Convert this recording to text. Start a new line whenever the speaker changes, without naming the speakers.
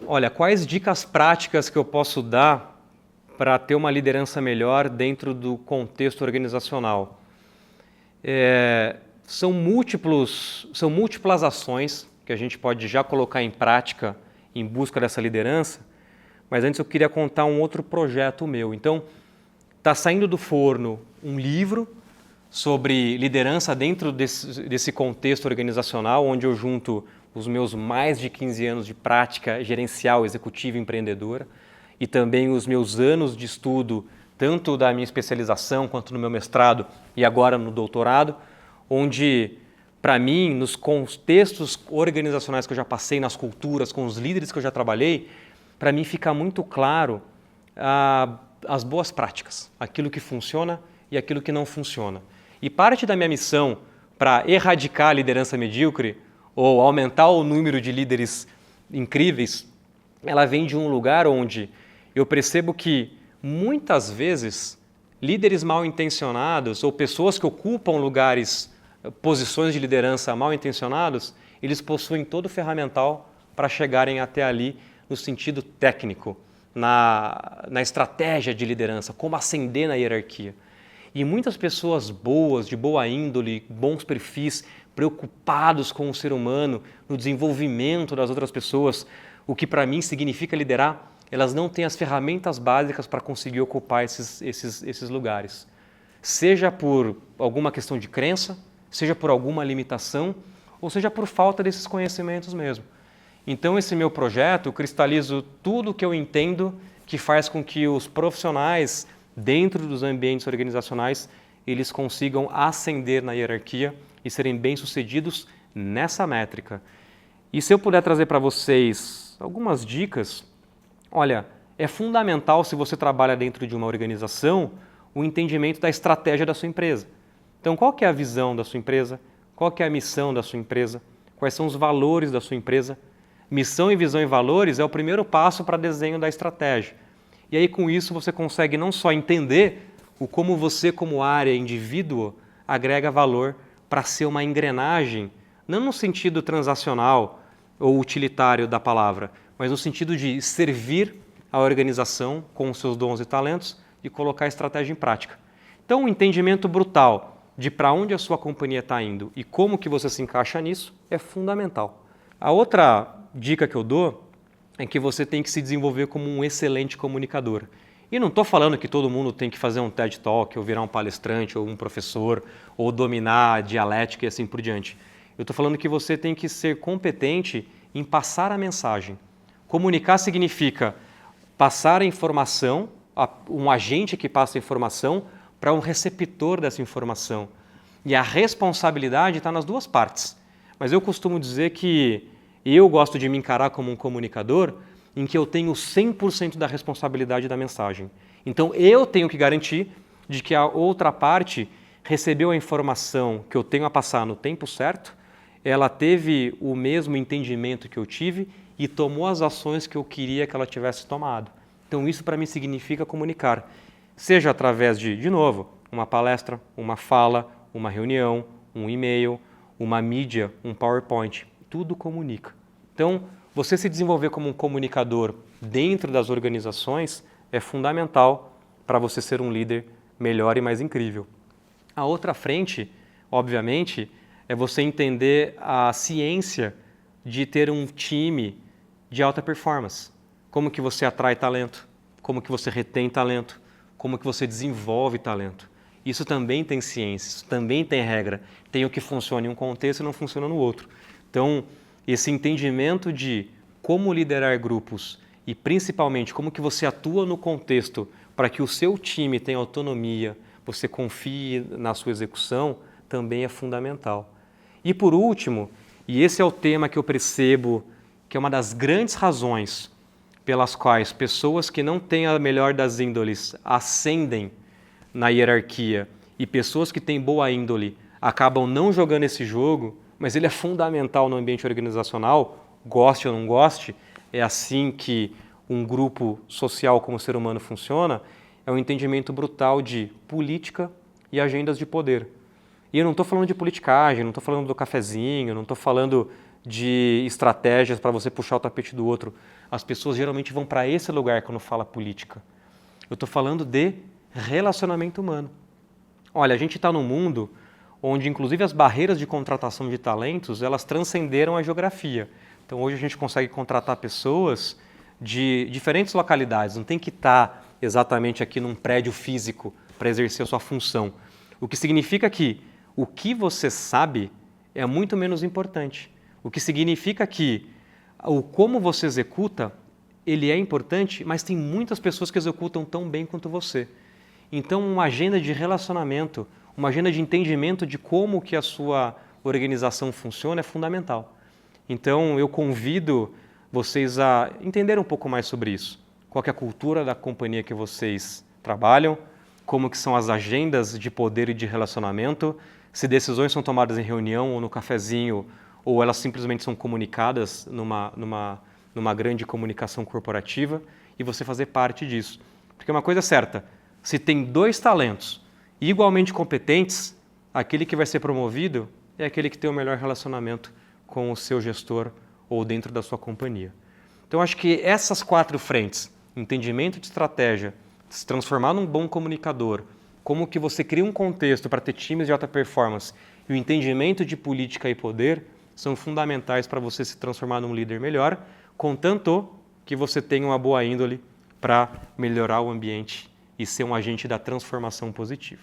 Olha, quais dicas práticas que eu posso dar para ter uma liderança melhor dentro do contexto organizacional? São múltiplas ações que a gente pode já colocar em prática em busca dessa liderança, mas antes eu queria contar um outro projeto meu. Então, está saindo do forno um livro sobre liderança dentro desse contexto organizacional, onde eu junto os meus mais de 15 anos de prática gerencial, executiva e empreendedora, e também os meus anos de estudo, tanto da minha especialização quanto no meu mestrado e agora no doutorado, onde, para mim, nos contextos organizacionais que eu já passei, nas culturas, com os líderes que eu já trabalhei, para mim fica muito claro as boas práticas, aquilo que funciona e aquilo que não funciona. E parte da minha missão para erradicar a liderança medíocre ou aumentar o número de líderes incríveis, ela vem de um lugar onde eu percebo que muitas vezes líderes mal intencionados ou pessoas que ocupam lugares, posições de liderança mal intencionados, eles possuem todo o ferramental para chegarem até ali no sentido técnico, na estratégia de liderança, como ascender na hierarquia. E muitas pessoas boas, de boa índole, bons perfis, preocupados com o ser humano, no desenvolvimento das outras pessoas, o que para mim significa liderar, elas não têm as ferramentas básicas para conseguir ocupar esses lugares. Seja por alguma questão de crença, seja por alguma limitação, ou seja por falta desses conhecimentos mesmo. Então, esse meu projeto, eu cristalizo tudo o que eu entendo que faz com que os profissionais, dentro dos ambientes organizacionais, eles consigam ascender na hierarquia e serem bem-sucedidos nessa métrica. E se eu puder trazer para vocês algumas dicas, olha, é fundamental, se você trabalha dentro de uma organização, o entendimento da estratégia da sua empresa. Então, qual que é a visão da sua empresa? Qual que é a missão da sua empresa? Quais são os valores da sua empresa? Missão e visão e valores é o primeiro passo para desenho da estratégia. E aí, com isso, você consegue não só entender o como você, como área, indivíduo, agrega valor para ser uma engrenagem, não no sentido transacional ou utilitário da palavra, mas no sentido de servir a organização com os seus dons e talentos e colocar a estratégia em prática. Então, um entendimento brutal de para onde a sua companhia está indo e como que você se encaixa nisso é fundamental. A outra dica que eu dou é que você tem que se desenvolver como um excelente comunicador. E não estou falando que todo mundo tem que fazer um TED Talk, ou virar um palestrante, ou um professor, ou dominar a dialética e assim por diante. Eu estou falando que você tem que ser competente em passar a mensagem. Comunicar significa passar a informação, um agente que passa a informação para um receptor dessa informação. E a responsabilidade está nas duas partes. Mas eu costumo dizer que eu gosto de me encarar como um comunicador em que eu tenho 100% da responsabilidade da mensagem. Então, eu tenho que garantir de que a outra parte recebeu a informação que eu tenho a passar no tempo certo, ela teve o mesmo entendimento que eu tive e tomou as ações que eu queria que ela tivesse tomado. Então, isso para mim significa comunicar. Seja através de novo, uma palestra, uma fala, uma reunião, um e-mail, uma mídia, um PowerPoint. Tudo comunica. Então, você se desenvolver como um comunicador dentro das organizações é fundamental para você ser um líder melhor e mais incrível. A outra frente, obviamente, é você entender a ciência de ter um time de alta performance. Como que você atrai talento, como que você retém talento, como que você desenvolve talento. Isso também tem ciência, isso também tem regra. Tem o que funciona em um contexto e não funciona no outro. Então, esse entendimento de como liderar grupos e principalmente como que você atua no contexto para que o seu time tenha autonomia, você confie na sua execução, também é fundamental. E por último, e esse é o tema que eu percebo que é uma das grandes razões pelas quais pessoas que não têm a melhor das índoles ascendem na hierarquia e pessoas que têm boa índole acabam não jogando esse jogo, mas ele é fundamental no ambiente organizacional, goste ou não goste, é assim que um grupo social como o ser humano funciona, é um entendimento brutal de política e agendas de poder. E eu não estou falando de politicagem, não estou falando do cafezinho, não estou falando de estratégias para você puxar o tapete do outro. As pessoas geralmente vão para esse lugar quando fala política. Eu estou falando de relacionamento humano. Olha, a gente está num mundo onde, inclusive, as barreiras de contratação de talentos, elas transcenderam a geografia. Então, hoje a gente consegue contratar pessoas de diferentes localidades, não tem que estar exatamente aqui num prédio físico para exercer a sua função. O que significa que o que você sabe é muito menos importante. O que significa que o como você executa, ele é importante, mas tem muitas pessoas que executam tão bem quanto você. Então, uma agenda de relacionamento, uma agenda de entendimento de como que a sua organização funciona é fundamental. Então, eu convido vocês a entender um pouco mais sobre isso. Qual que é a cultura da companhia que vocês trabalham, como que são as agendas de poder e de relacionamento, se decisões são tomadas em reunião ou no cafezinho, ou elas simplesmente são comunicadas numa grande comunicação corporativa, e você fazer parte disso. Porque uma coisa é certa, se tem 2 talentos igualmente competentes, aquele que vai ser promovido é aquele que tem o melhor relacionamento com o seu gestor ou dentro da sua companhia. Então, acho que essas 4 frentes, entendimento de estratégia, se transformar num bom comunicador, como que você cria um contexto para ter times de alta performance e o entendimento de política e poder são fundamentais para você se transformar num líder melhor, contanto que você tenha uma boa índole para melhorar o ambiente e ser um agente da transformação positiva.